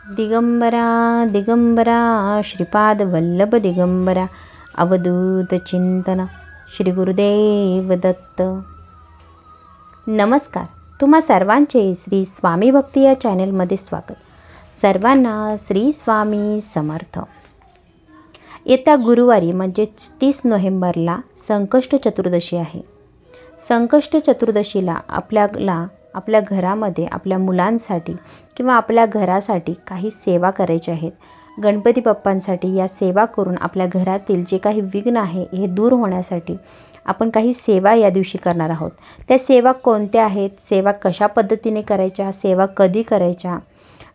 दिगंबरा दिगंबरा श्रीपाद वल्लभ दिगंबरा अवधूत चिंतन श्री गुरुदेव दत्त. नमस्कार. तुम्हा सर्वांचे श्री स्वामी भक्ती या चॅनलमध्ये स्वागत. सर्वांना श्री स्वामी समर्थ. येत्या गुरुवारी म्हणजे 30 नोव्हेंबरला संकष्ट चतुर्दशी आहे. संकष्ट चतुर्दशीला आपल्या घरामध्ये आपल्या मुलांसाठी किंवा आपल्या घरासाठी काही सेवा करायची आहेत. गणपती बाप्पांसाठी या सेवा करून आपल्या घरातील जे काही विघ्न आहे हे दूर होण्यासाठी आपण काही सेवा या दिवशी करणार आहोत. त्या सेवा कोणत्या आहेत, सेवा कशा पद्धतीने करायच्या, सेवा कधी करायच्या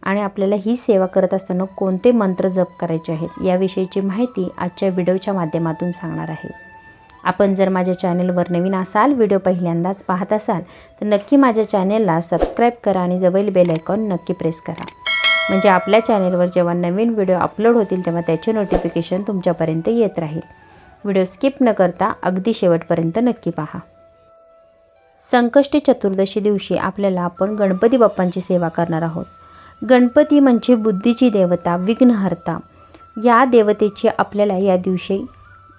आणि आपल्याला ही सेवा करत असताना कोणते मंत्र जप करायचे आहेत याविषयीची माहिती आजच्या व्हिडिओच्या माध्यमातून सांगणार आहे. आपण जर माझ्या चॅनलवर नवीन असाल, व्हिडिओ पहिल्यांदाच पाहत असाल तर नक्की माझ्या चॅनलला सबस्क्राईब करा आणि जवळील बेल आयकॉन नक्की प्रेस करा. म्हणजे आपल्या चॅनलवर जेव्हा नवीन व्हिडिओ अपलोड होतील तेव्हा त्याचे नोटिफिकेशन तुमच्यापर्यंत येत राहील. व्हिडिओ स्किप न करता अगदी शेवटपर्यंत नक्की पहा. संकष्टी चतुर्दशी दिवशी आपण गणपती बाप्पांची सेवा करणार आहोत. गणपती म्हणजे बुद्धीची देवता, विघ्नहर्ता. या देवतेची आपल्याला या दिवशी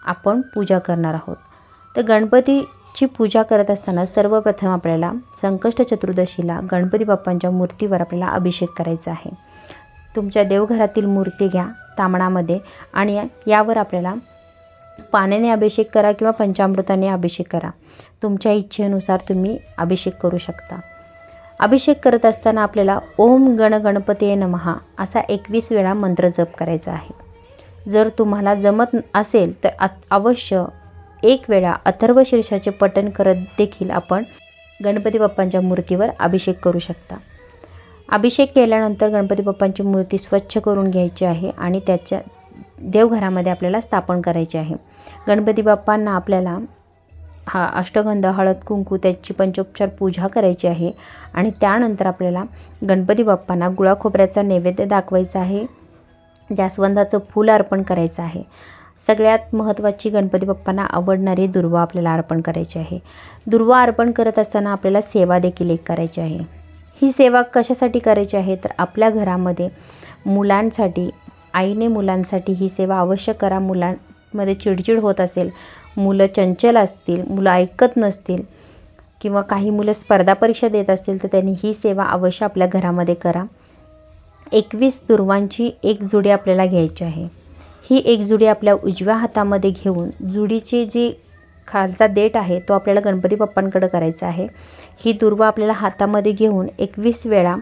आपण पूजा करणार आहोत. तर गणपतीची पूजा करत असताना सर्वप्रथम आपल्याला संकष्ट चतुर्दशीला गणपती बाप्पांच्या मूर्तीवर आपल्याला अभिषेक करायचा आहे. तुमच्या देवघरातील मूर्ती घ्या तांबणामध्ये आणि यावर आपल्याला पाण्याने अभिषेक करा किंवा पंचामृताने अभिषेक करा. तुमच्या इच्छेनुसार तुम्ही अभिषेक करू शकता. अभिषेक करत असताना आपल्याला ओम गण गणपते नमः असा 21 वेळा मंत्र जप करायचा आहे. जर तुम्हाला जमत असेल तर अवश्य 1 वेळा अथर्व शीर्षाचे पठण करत देखील आपण गणपती बाप्पांच्या मूर्तीवर अभिषेक करू शकता. अभिषेक केल्यानंतर गणपती बाप्पांची मूर्ती स्वच्छ करून घ्यायची आहे आणि त्याच्या देवघरामध्ये आपल्याला स्थापन करायचे आहे. गणपती बाप्पांना आपल्याला अष्टगंध, हळद, कुंकू त्याची पंचोपचार पूजा करायची आहे आणि त्यानंतर आपल्याला गणपती बाप्पांना गुळा खोबऱ्याचा नैवेद्य दाखवायचा आहे. जास्वंदाचं फूल अर्पण करायचं आहे. सगळ्यात महत्त्वाची गणपती बाप्पांना आवडणारी दुर्वा आपल्याला अर्पण करायची आहे. दुर्वा अर्पण करत असताना आपल्याला सेवा देखील एक करायची आहे. ही सेवा कशासाठी करायची आहे तर आपल्या घरामध्ये मुलांसाठी, आईने मुलांसाठी ही सेवा अवश्य करा. मुलांमध्ये चिडचिड होत असेल, मुलं चंचल असतील, मुलं ऐकत नसतील किंवा काही मुलं स्पर्धा परीक्षा देत असतील तर त्यांनी ही सेवा अवश्य आपल्या घरामध्ये करा. 21 दुर्वांची एक जुडी आपल्याला घ्यायची आहे. ही एक जुडी आपल्या उजव्या हातामध्ये घेऊन जुडीची जी खालचा देठ आहे तो आपल्याला गणपती बाप्पांकडे करायचा आहे. ही दुर्वा आपल्याला हातामध्ये घेऊन 21 वेळा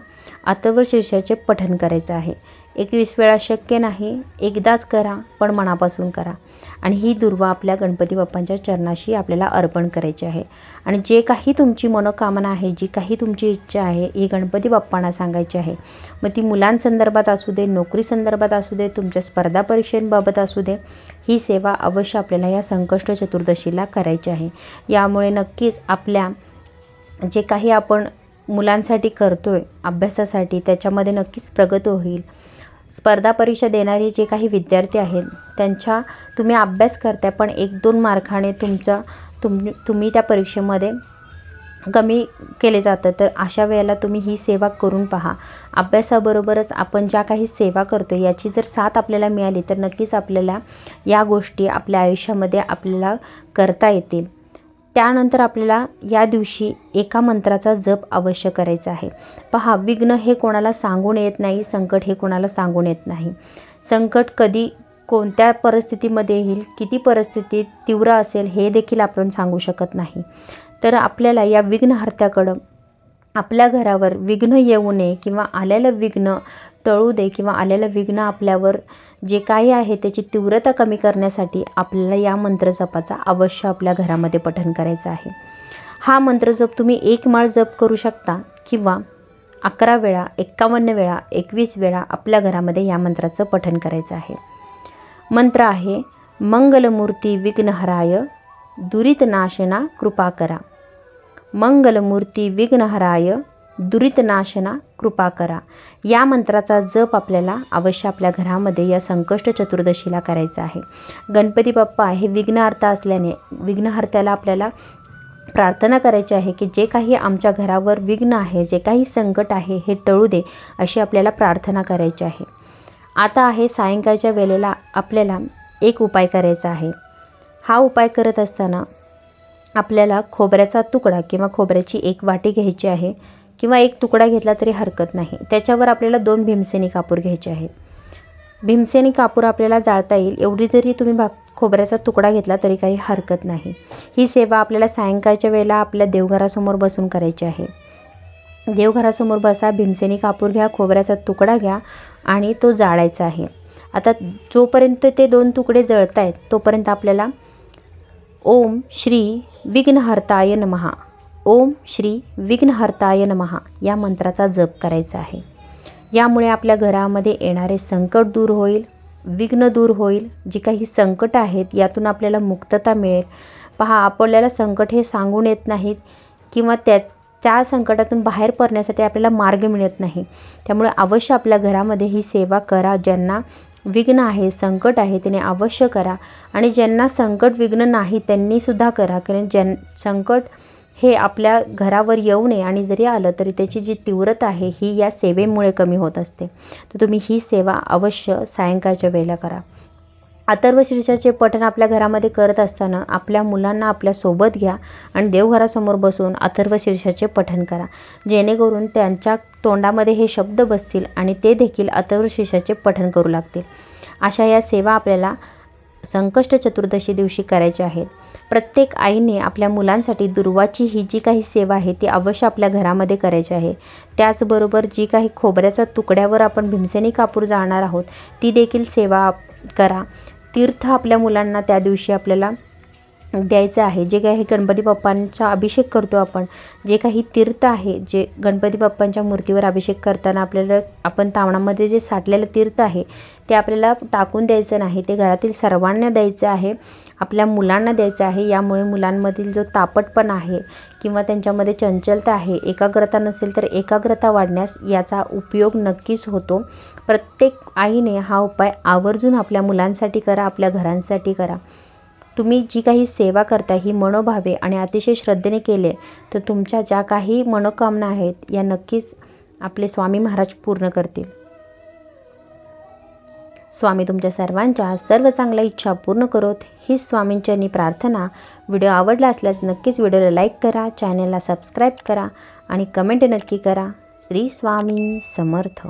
अथर्व शीर्षाचे पठण करायचं आहे. 21 वेळा शक्य नाही, एकदाच करा पण मनापासून करा. आणि ही दुर्वा आपल्या गणपती बाप्पांच्या चरणाशी आपल्याला अर्पण करायची आहे. आणि जे काही तुमची मनोकामना आहे, जी काही तुमची इच्छा आहे ही गणपती बाप्पांना सांगायची आहे. मग ती मुलांसंदर्भात असू दे, नोकरी संदर्भात असू दे, तुमच्या स्पर्धा परीक्षेबाबत असू दे, ही सेवा अवश्य आपल्याला या संकष्ट चतुर्दशीला करायची आहे. यामुळे नक्कीच आपल्या जे काही आपण मुलांसाठी करतो आहे अभ्यासासाठी त्याच्यामध्ये नक्कीच प्रगती होईल. स्पर्धा परीक्षा देणारे जे काही विद्यार्थी आहेत त्यांच्या तुम्ही अभ्यास करताय पण 1-2 मार्काने तुम्ही त्या परीक्षेमध्ये कमी केले जातं. तर अशा वेळेला तुम्ही ही सेवा करून पहा. अभ्यासाबरोबरच आपण ज्या काही सेवा करतो याची जर साथ आपल्याला मिळाली तर नक्कीच आपल्याला या गोष्टी आपल्या आयुष्यामध्ये आपल्याला करता येतील. त्यानंतर आपल्याला या दिवशी एका मंत्राचा जप अवश्य करायचा आहे. पहा, विघ्न हे कोणाला सांगून येत नाही, संकट हे कोणाला सांगून येत नाही. संकट कधी कोणत्या परिस्थितीमध्ये येईल, किती परिस्थिती तीव्र असेल हे देखील आपण सांगू शकत नाही. तर आपल्याला या विघ्नहर्त्याकडं आपल्या घरावर विघ्न येऊ नये किंवा आलेलं विघ्न टळू दे किंवा आलेलं विघ्न आपल्यावर जे काही आहे त्याची तीव्रता कमी करण्यासाठी आपल्याला या मंत्रजपाचा अवश्य आपल्या घरामध्ये पठण करायचं आहे. हा मंत्रजप तुम्ही 1 माळ जप करू शकता किंवा 11 वेळा, 51 वेळा, 21 वेळा आपल्या घरामध्ये या मंत्राचं पठण करायचं आहे. मंत्र आहे मंगलमूर्ती विघ्नहराय दुरितनाशना कृपा करा. मंगलमूर्ती विघ्नहराय दुरितनाशना कृपा करा. या मंत्राचा जप आपल्याला अवश्य आपल्या घरामध्ये या संकष्ट चतुर्दशीला करायचा आहे. गणपती बाप्पा हे विघ्नहर्ता असल्याने विघ्नहर्त्याला आपल्याला प्रार्थना करायची आहे की जे काही आमच्या घरावर विघ्न आहे, जे काही संकट आहे हे टळू दे, अशी आपल्याला प्रार्थना करायची आहे. आता आहे सायंकाळच्या वेळेला आपल्याला एक उपाय करायचा आहे. हा उपाय करत असताना आपल्याला खोबऱ्याचा तुकडा किंवा खोबऱ्याची एक वाटी घ्यायची आहे किंवा एक तुकडा घेतला तरी हरकत नाही. त्याच्यावर आपल्याला 2 भीमसेनी कापूर घ्यायचे आहेत. भीमसेनी कापूर आपल्याला जाळता येईल एवढी जरी तुम्ही खोबऱ्याचा तुकडा घेतला तरी काही हरकत नाही. ही सेवा आपल्याला सायंकाळच्या वेळेला आपल्या देवघरासमोर बसून करायची आहे. देवघरासमोर बसा, भीमसेनी कापूर घ्या, खोबऱ्याचा तुकडा घ्या आणि तो जाळायचा आहे. आता जोपर्यंत ते 2 तुकडे जळत आहेत तोपर्यंत आपल्याला ओम श्री विघ्नहर्ताय नमः, ओम श्री विघ्नहर्ताय नमः या मंत्राचा जप करायचा आहे. यामुळे आपल्या घरामध्ये येणारे संकट दूर होईल, विघ्न दूर होईल. जी काही संकट आहेत यातून आपल्याला मुक्तता मिळेल. पहा, आपल्याला संकट हे सांगून येत नाहीत किंवा त्या संकटातून बाहेर पडण्यासाठी आपल्याला मार्ग मिळत नाही. त्यामुळे अवश्य आपल्या घरामध्ये ही सेवा करा. ज्यांना विघ्न आहे, संकट आहे, त्याने अवश्य करा. आणि ज्यांना संकट विघ्न नाही त्यांनीसुद्धा करा. कारण संकट हे आपल्या घरावर येऊ नये आणि जरी आलं तरी त्याची जी तीव्रता आहे ही या सेवेमुळे कमी होत असते. तर तुम्ही ही सेवा अवश्य सायंकाळच्या वेळेला करा. अथर्वशीर्षाचे पठण आपल्या घरामध्ये करत असताना आपल्या मुलांना आपल्यासोबत घ्या आणि देवघरासमोर बसून अथर्वशीर्षाचे पठण करा, जेणेकरून त्यांच्या तोंडामध्ये हे शब्द बसतील आणि ते देखील अथर्वशीर्षाचे पठण करू लागतील. अशा या सेवा आपल्याला संकष्ट चतुर्दशी दिवशी करायची आहेत. प्रत्येक आईने आपल्या मुलांसाठी दुर्वाची ही जी काही सेवा आहे ती अवश्य आपल्या घरामध्ये करायची आहे. त्याचबरोबर जी काही खोबऱ्याचा तुकड्यावर आपण भीमसेनी कापूर जाळणार आहोत ती देखील सेवा करा. तीर्थ आपल्या मुलांना त्या दिवशी आपल्याला द्यायचं आहे. जे काही गणपती बाप्पांचा अभिषेक करतो आपण, जे काही तीर्थ आहे, जे गणपती बाप्पांच्या मूर्तीवर अभिषेक करताना आपल्याला आपण तावणामध्ये जे साठलेलं तीर्थ आहे ते आपल्याला टाकून द्यायचं नाही. ते घरातील सर्वांना द्यायचं आहे, आपल्या मुलांना द्यायचं आहे. यामुळे मुलांमधील जो तापटपणा आहे किंवा त्यांच्यामध्ये चंचलता आहे, एकाग्रता नसेल तर एकाग्रता वाढण्यास याचा उपयोग नक्कीच होतो. प्रत्येक आईने हा उपाय आवर्जून आपल्या मुलांसाठी करा, आपल्या घरांसाठी करा. तुम्ही जी काही सेवा करता ही मनोभावे आणि अतिशय श्रद्धेने केले तर तुमच्या ज्या काही मनोकामना आहेत या नक्कीच आपले स्वामी महाराज पूर्ण करतील. स्वामी तुमच्या सर्वांच्या सर्व चांगल्या इच्छा पूर्ण करोत हीच स्वामींचरणी प्रार्थना. व्हिडिओ आवडला असल्यास नक्कीच व्हिडिओला लाईक करा, चॅनलला सबस्क्राईब करा आणि कमेंट नक्की करा. श्री स्वामी समर्थ.